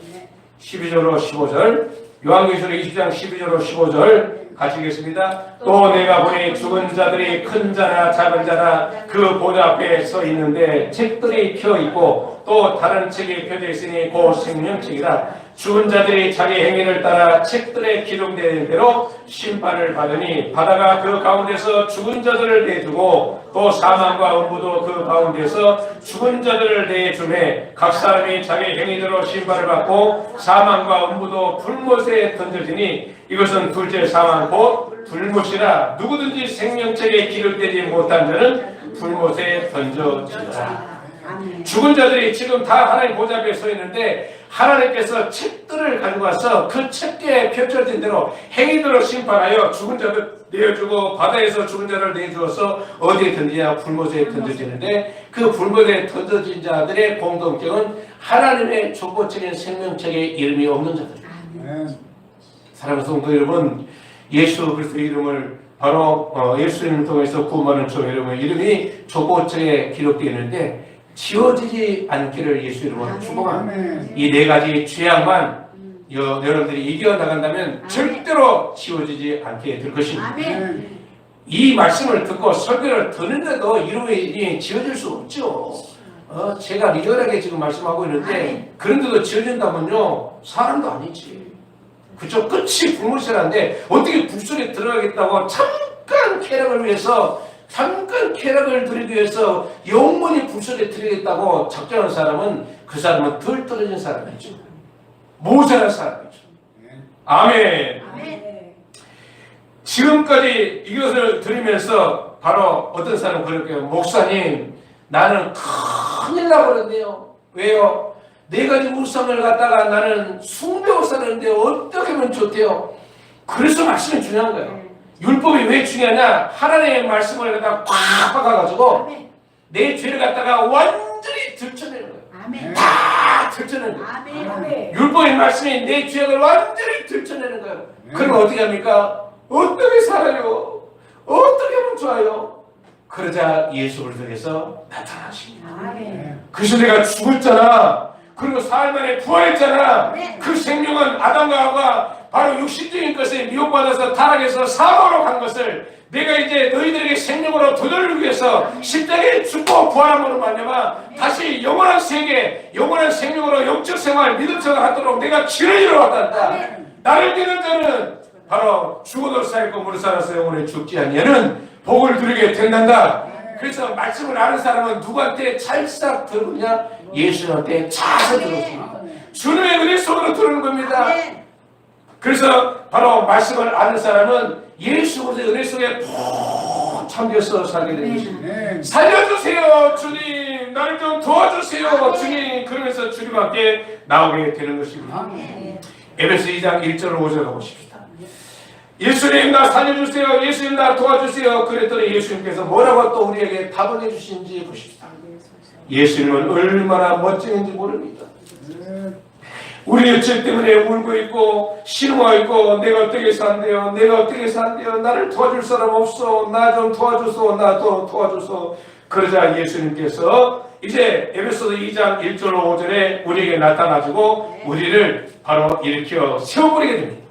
12절로 15절 요한계시록 20장 12절로 15절 같이 읽겠습니다. 또 내가 보니 죽은 자들이 큰 자나 작은 자나 그 보좌 앞에 서 있는데 책들이 펴 있고 또 다른 책이 펴져 있으니 곧 생명책이라. 죽은 자들이 자기 행위를 따라 책들에 기록된 대로 심판을 받으니 바다가 그 가운데서 죽은 자들을 내주고 또 사망과 음부도 그 가운데서 죽은 자들을 내주매 각 사람이 자기 행위대로 심판을 받고 사망과 음부도 불못에 던져지니 이것은 둘째 사망 곧 불못이라. 누구든지 생명책에 기록되지 못한 자는 불못에 던져지라. 죽은 자들이 지금 다 하나님 보좌 앞에 서 있는데 하나님께서 책들을 가지고 와서 그 책에 펼쳐진 대로 행위대로 심판하여 죽은 자들 내어주고 바다에서 죽은 자를 내주어서 어디에 던지냐? 불못에 던져지는데 그 불못에 던져진 자들의 공동점은 하나님의 족보책인 생명책에 이름이 없는 자들. 사랑하는 성도 여러분, 예수 그리스도의 이름을 바로 예수님을 통해서 구원받은 저 여러분의 이름이 족보책에 기록되어 있는데 지워지지 않기를 예수 이름으로 축복합니다. 이 네 가지 죄악만 여러분들이 이겨나간다면 절대로 지워지지 않게 될 것입니다. 이 말씀을 듣고 설교를 듣는데도 이름이 지워질 수 없죠. 제가 리얼하게 지금 말씀하고 있는데 그런데도 지워진다면요 사람도 아니지. 그쵸? 끝이 불못이라는데 어떻게 불속에 들어가겠다고 잠깐 쾌락을 위해서 잠깐 쾌락을 누리기 위해서 영원히 불속에 들이겠다고 작정한 사람은 그 사람은 덜 떨어진 사람이죠. 모자란 사람이죠. 아멘. 아멘. 지금까지 이것을 들으면서 바로 어떤 사람은 그럴게요. 목사님, 나는 큰일 나버렸네요. 왜요? 네 가지 우상을 갖다가 나는 숭배하고 살았는데 어떻게 하면 좋대요? 그래서 말씀이 중요한 거예요. 율법이 왜 중요하냐? 하나님의 말씀을 갖다가 꽉 박아가지고 내 죄를 갖다가 완전히 들춰내는 거예요. 아멘. 다 들춰내는 거예요. 아멘. 율법의 말씀이 내 죄악을 완전히 들춰내는 거예요. 그러면 어떻게 합니까? 어떻게 살아요? 어떻게 하면 좋아요? 그러자 예수 그리스도께서 나타나십니다. 아멘. 그래서 내가 죽었잖아. 그리고 사흘 만에 부활했잖아. 네. 그 생명은 아담과 하와가 바로 육신적인 것에 미혹받아서 타락해서 사망으로 간 것을 내가 이제 너희들에게 생명으로 되돌리기 위해서 십자가에 죽고 부활함으로 말미암아 다시 영원한 세계, 영원한 생명으로 영적 생활, 믿음 생활을 하도록 내가 길을 열어왔단다. 나를 믿는 자는 바로 죽어도 살고 무릇 살아서 영원히 죽지 아니하는 복을 누리게 된단다. 그래서 말씀을 아는 사람은 누구한테 찰싹 들으냐? 예수님한테 찰싹 들었습니다. 주님의 은혜 속으로 들은 겁니다. 그래서 바로 말씀을 아는 사람은 예수 그리스도의 은혜 속에 푹 잠겨서 살게 되는 것입니다. 살려주세요 주님, 나를 좀 도와주세요 주님, 그러면서 주님 함께 나오게 되는 것입니다. 에베소 2장 1절 5절 가보십시다. 예수님 나 살려주세요, 예수님 나 도와주세요. 그랬더니 예수님께서 뭐라고 또 우리에게 답을 해주신지 보십시다. 예수님은 얼마나 멋지는지 모릅니다. 우리 육체 때문에 울고 있고 신음하고 있고 내가 어떻게 산대요, 내가 어떻게 산대요, 나를 도와줄 사람 없어, 나 좀 도와줘서, 나도 도와줘서. 그러자 예수님께서 이제 에베소서 2장 1절 5절에 우리에게 나타나시고 우리를 바로 일으켜 세워버리게 됩니다.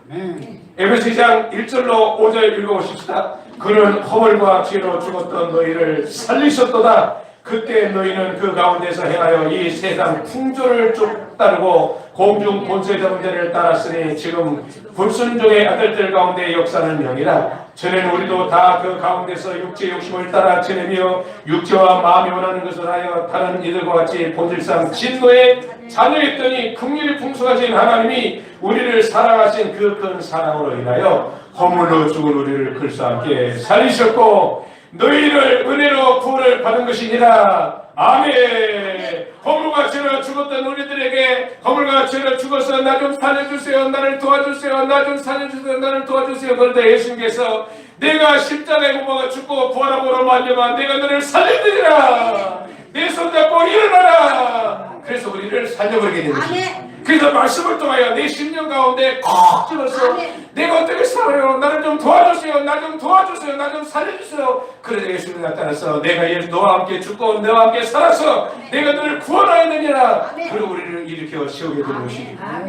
에베소 2장 1절로 5절 읽어보십시다. 그는 허물과 죄로 죽었던 너희를 살리셨도다. 그때 너희는 그 가운데서 행하여 이 세상 풍조를 쭉 따르고 공중 본세 정죄를 따랐으니 지금 불순종의 아들들 가운데 역사는 명이라. 전에는 우리도 다 그 가운데서 육체 욕심을 따라 지내며 육체와 마음이 원하는 것을 하여 다른 이들과 같이 본질상 진노의 자녀였더니 긍휼이 풍성하신 하나님이 우리를 사랑하신 그 큰 사랑으로 인하여 허물로 죽은 우리를 그리스도와 함께 살리셨고 너희를 은혜로 구원을 받은 것이니라. 아멘. 허물과 죄로 죽었던 우리들에게 허물과 죄로 죽어서 나 좀 살려주세요, 나를 도와주세요, 나 좀 살려주세요, 나를 도와주세요. 그런데 예수님께서 내가 십자가에 못 박아 죽고 부활함으로 말미암아 내가 너를 살려드리라. 내 손잡고 일어나라. 그래서 우리를 살려버리게 된 것입니다. 그래서 말씀을 통하여 내 심령 가운데 콕 집어서 내가 어떻게 살아요, 나를 좀 도와주세요, 나 좀 도와주세요, 나 좀 살려주세요. 그래서 예수님이 나타나서 내가 너와 함께 죽고 너와 함께 살아서 내가 너를 구원하였느니라. 그리고 우리를 일으켜 세우게 된 것입니다.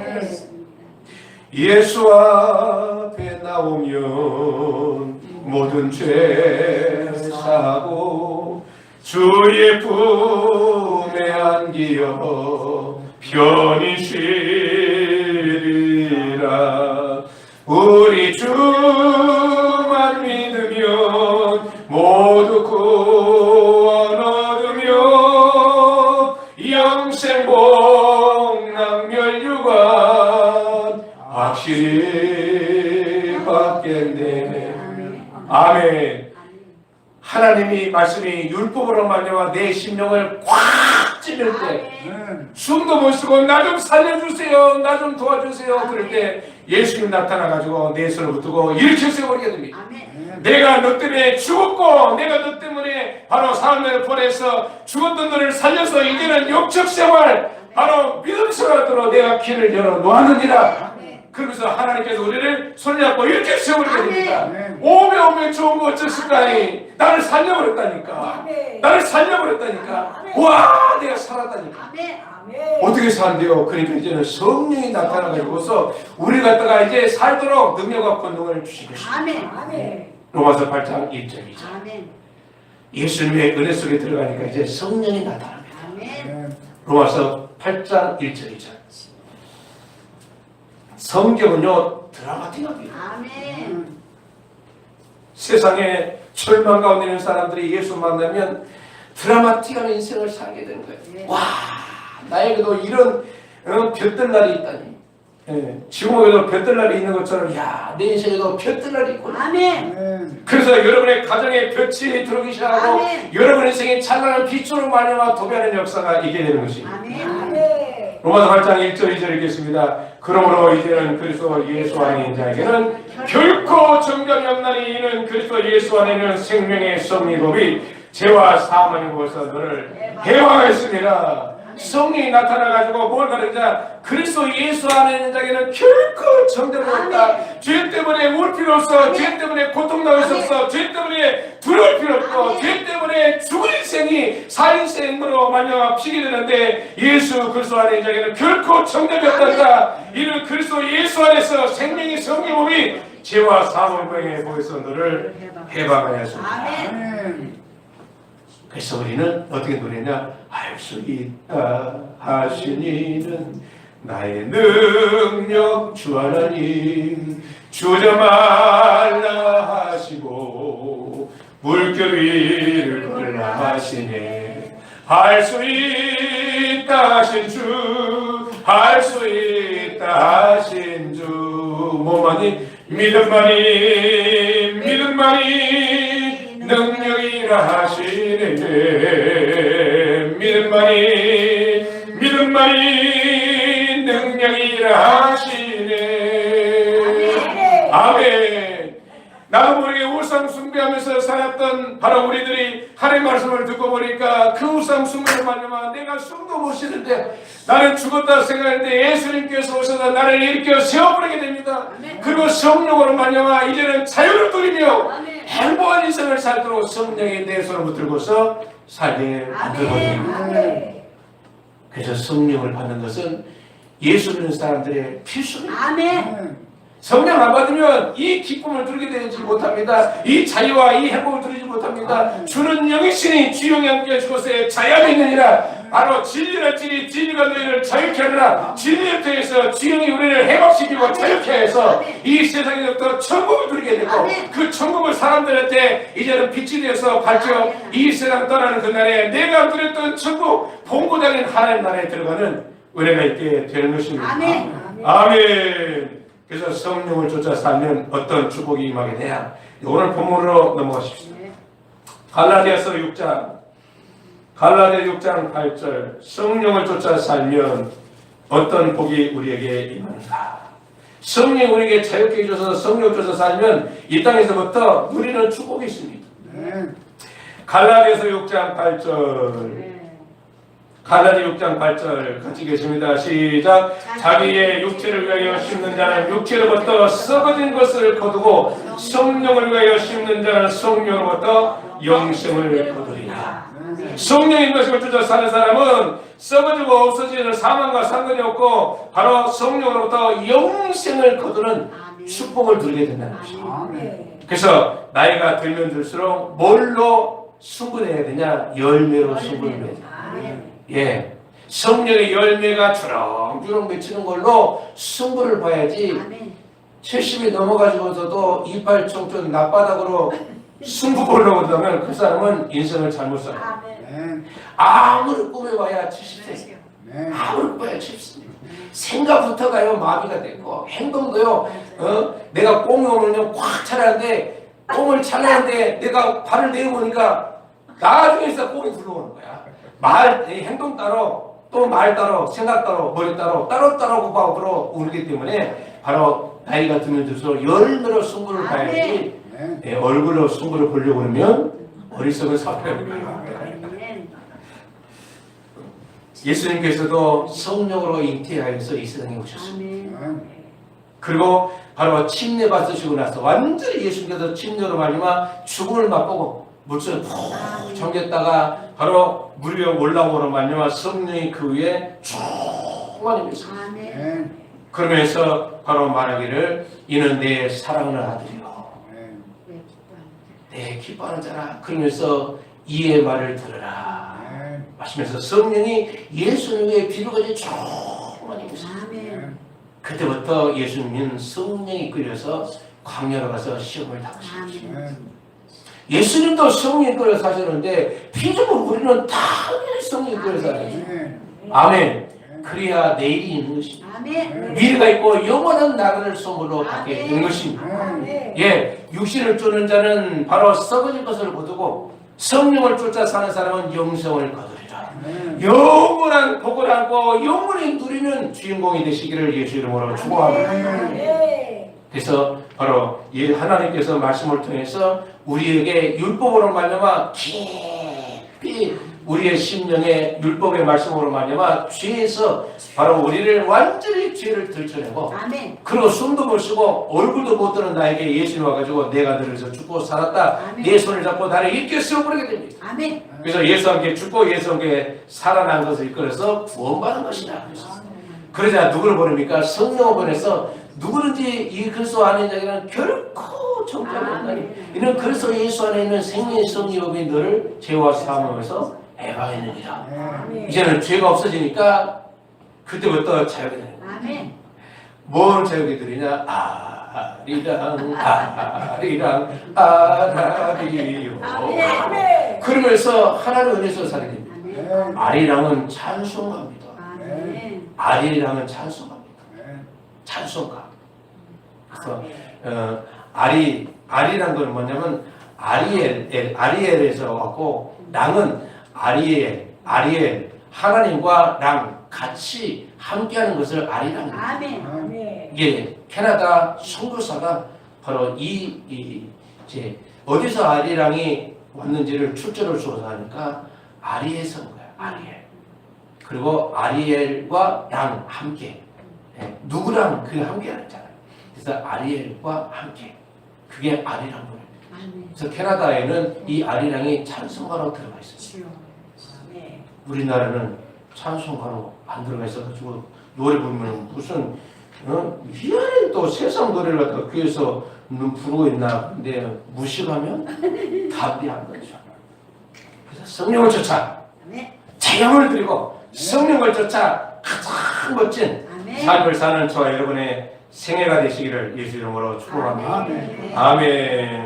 예수 앞에 나오면 모든 죄 사고 주의 품에 안기어 편히 쉬리라. 우리 주만 믿으면 모두 구원 얻으며 영생 복락멸유관 확실히 받겠네. 아멘. 하나님이 말씀이 율법으로 말미암아 내 심령을 꽉 찌를 때 숨도 못 쉬고 나 좀 살려주세요, 나 좀 도와주세요. 그럴 때 예수님 나타나가지고 내 손을 붙들고 일으켜 세워버리게 됩니다. 내가 너 때문에 죽었고 내가 너 때문에 바로 사람을 보내서 죽었던 너를 살려서 이제는 영적 생활 바로 믿음 생활하도록 내가 길을 열어 놓았느니라. 그러면서 하나님께서 우리를 손잡고 이렇게 세우게 됩니다. 오면 좋은 거 어쩌실까니. 나를 살려버렸다니까. 나를 살려버렸다니까. 와, 내가 살았다니까. 어떻게 산대요? 그러니까 이제는 성령이 나타나가지고서 우리 갖다가 이제 살도록 능력과 권능을 주신 것입니다. 로마서 8장 1절 2절. 예수님의 은혜 속에 들어가니까 이제 성령이 나타납니다. 로마서 8장 1절 2절. 성경은요 드라마틱합니다. 세상에 절망 가운데 있는 사람들이 예수 만나면 드라마틱한 인생을 살게 되는 거예요. 와, 나에게도 이런 볕들날이 있다니. 지구에도 볕들날이 있는 것처럼 야, 내 인생에도 볕들날이 있구나. 아멘. 그래서 여러분의 가정에 볕이 들어오기 시작하고 아멘. 여러분 인생에 찬란한 빛으로 말미암아 도배하는 역사가 있게 되는 것입니다. 아멘. 로마서 8장 1절 2절 읽겠습니다. 그러므로 이제는 그리스도 예수 안에 있는 자에게는 결코 정감이 없나니 이는 그리스도 예수 안에는 생명의 섭리법이 죄와 사망의 법에서 너를 해방하였습니다. 성령이 나타나가지고 뭘 가르치자? 그리스도 예수 안에 있는 자에게는 결코 정죄가 없다. 죄 때문에 울 필요 없어. 죄 때문에 고통당할 수 없어. 죄 때문에 두려울 필요 없고 죄 때문에 죽을 인생이 살인생으로 말미암아 피게 되는데 예수 그리스도 안에 있는 자에게는 결코 정죄가 없다. 이는 그리스도 예수 안에서 생명의 성령법이 죄와 사망의 법에서 너를 해방하였습니다. 아멘. 그래서 우리는 어떻게 노래냐? 할 수 있다 하시니는 나의 능력 주 하나님 주저 말라 하시고 물결 위를 걸라 하시네. 할 수 있다 하신 주, 할 수 있다 하신 주. 뭐만이? 믿음만이 능력이라 하시네. 믿음만이 능력이라 하시네. 아멘. 나도 모르게 우상 숭배하면서 살았던 바로 우리들이 하나님의 말씀을 듣고 보니까 그 우상 숭배를 말미암아 내가 숨도 못 쉬는데 나는 죽었다 생각했는데 예수님께서 오셔서 나를 일으켜 세워버리게 됩니다. 그리고 성령으로 말미암아 이제는 자유를 누리며 행복한 인생을 살도록 성령의 내 손을 붙들고서 살게 만들거든요. 그래서 성령을 받는 것은 예수 믿는 사람들의 필수입니다. 아멘. 성령 안 받으면 이 기쁨을 누리게 되지 못합니다. 이 자유와 이 행복을 누리지 못합니다. 주는 영이시니 주 영이 함께 주곳에 자유함이 있느니라. 바로 진리를 지니 진리가 너희를 자유케 하느라. 진리를 통해서 주 영이 우리를 해방시키고 자유케 해서 이 세상에서부터 천국을 누리게 되고 그 천국을 사람들한테 이제는 빛이 되어서 밝혀 이 세상 떠나는 그날에 내가 누렸던 천국 본고장인 하나님 나라에 들어가는 은혜가 있게 되는 것입니다. 아멘. 아멘. 그래서 성령을 쫓아 살면 어떤 축복이 임하게 돼야. 오늘 본문으로 넘어가십시오. 갈라디아서 6장 8절 성령을 쫓아 살면 어떤 복이 우리에게 임하는가. 성령이 우리에게 자유케 해줘서 성령을 쫓아 살면 이 땅에서부터 누리는 축복이 있습니다. 갈라디아서 6장 8절 갈라디 6장 8절 같이 계십니다. 시작. 자기의 육체를 위하여 심는 자는 육체로부터 썩어진 것을 거두고 성령을 위하여 심는 자는 성령으로부터 영생을 거두리라. 성령의 말씀을 쫓아 사는 사람은 썩어지고 없어지는 사망과 상관이 없고 바로 성령으로부터 영생을 거두는 축복을 누리게 된다는 것입니다. 그래서 나이가 들면 들수록 뭘로 승부해야 되냐? 열매로 승부를 해야 되냐? 예, 성령의 열매가 주렁주렁 맺히는 걸로 승부를 봐야지. 70이 넘어가지고서도 이빨 총총 낯바닥으로 승부 보려고 그러면 그 사람은 인생을 잘못 살아요. 아무리 꾸며봐야 70세, 아무리 꾸며야 70세. 생각부터가요 마비가 됐고 행동도요. 내가 꽁이 오면 꽉 차라는데 꽁을 차라는데 내가 발을 내보니까 나중에서 꽁이 굴러오는 거야. 행동 따로 또 말 따로 생각 따로 머리 따로 따로 구박으로 오르기 때문에 바로 나이가 들면 들수록 열매로 승부를 봐야지. 얼굴로 승부를 보려고 그러면 어리석은 사표를 봐요. 예수님께서도 성령으로 잉태하여서 이 세상에 오셨습니다. 그리고 바로 침례 받으시고 나서 완전히 예수님께서 침례로 말미암아 죽음을 맛보고 물속에 푹 잠겼다가 바로 물 위에 올라오므로 말미암아 성령이 그 위에 충만히 있습니다. 그러면서 바로 말하기를 이는 내 사랑하는 아들이요 내 기뻐하는 자라. 그러면서 이의 말을 들으라 하시면서 성령이 예수님 위에 비루가지 충만히 있습니다. 그때부터 예수님은 성령이 끌려서 광야로 가서 시험을 당하셨습니다. 예수님도 성령 이끌어 사셨는데 피조물 우리는 당연히 성령 이끌어 살아요. 아멘. 아멘. 그래야 내일이 있는 것입니다. 아멘. 미래가 있고 영원한 나라를 선물로 받게 되는 아멘. 것입니다. 아멘. 예, 육신을 쫓는 자는 바로 썩어질 것을 거두고 성령을 쫓아 사는 사람은 영생을 거두리라. 아멘. 영원한 복을 안고 영원히 누리는 주인공이 되시기를 예수 이름으로 축복합니다. 아멘. 그래서 바로 이 하나님께서 말씀을 통해서 우리에게 율법으로 말미암아 깊이 우리의 심령에 율법의 말씀으로 말미암아 죄에서 바로 우리를 완전히 죄를 들춰내고 아멘. 그리고 숨도 못 쉬고 얼굴도 못 드는 나에게 예수님 와가지고 내가 너를 위해서 죽고 살았다. 아멘. 내 손을 잡고 나를 일깨 세워버리게 됩니다. 아멘. 그래서 예수와 함께 죽고 예수와 함께 살아난 것을 이끌어서 구원받은 것이다. 그러자 누구를 보냅니까? 성령을 보내서 누구든지 이 그리스도 안에 있는 자에게는 결코 정죄하지 못하니 이는 그리스도 예수 안에 있는 생명의 성령이 너를 죄와 사함에서 해방했느니라. 아멘. 이제는 죄가 없어지니까 그때부터 자유가 되는 거예요. 아멘. 뭔 자유가 되느냐? 아리랑 아리랑 아라리요. 아멘. 그러면서 하나님 은혜에서 살게 됩니다. 아멘. 아리랑은 찬송합니다. 아멘. 아리랑은 찬송합니다. 아멘. 찬송가. 그래서 아리란 건 뭐냐면 아리엘에서 왔고 랑은 아리엘 하나님과 랑 같이 함께하는 것을 아리랑. 아멘. 아멘. 이게 캐나다 선교사가 바로 이제 어디서 아리랑이 왔는지를 출처를 주어서 하니까 아리에서 온 거야. 아리엘. 그리고 아리엘과 랑 함께. 누구랑 그 함께 하잖아요. 그래서 아리엘과 함께. 그게 아리랑 노래. 아멘. 그래서 캐나다에는 이 아리랑이 찬송가로 들어가 있어요. 주여. 아멘. 우리나라는 찬송가로 안 들어가 있어가지고 노래 부르면 무슨 희한한 또 세상 노래를 갖다 교회에서 부르고 있나. 근데 무식하면 답이 안 나죠. 그래서 성령을 쫓아 아멘. 재앙을 드리고 성령을 쫓아 가장 멋진 아멘. 삶을 사는 저와 여러분의 생애가 되시기를 예수 이름으로 축복합니다. 아멘. 아멘.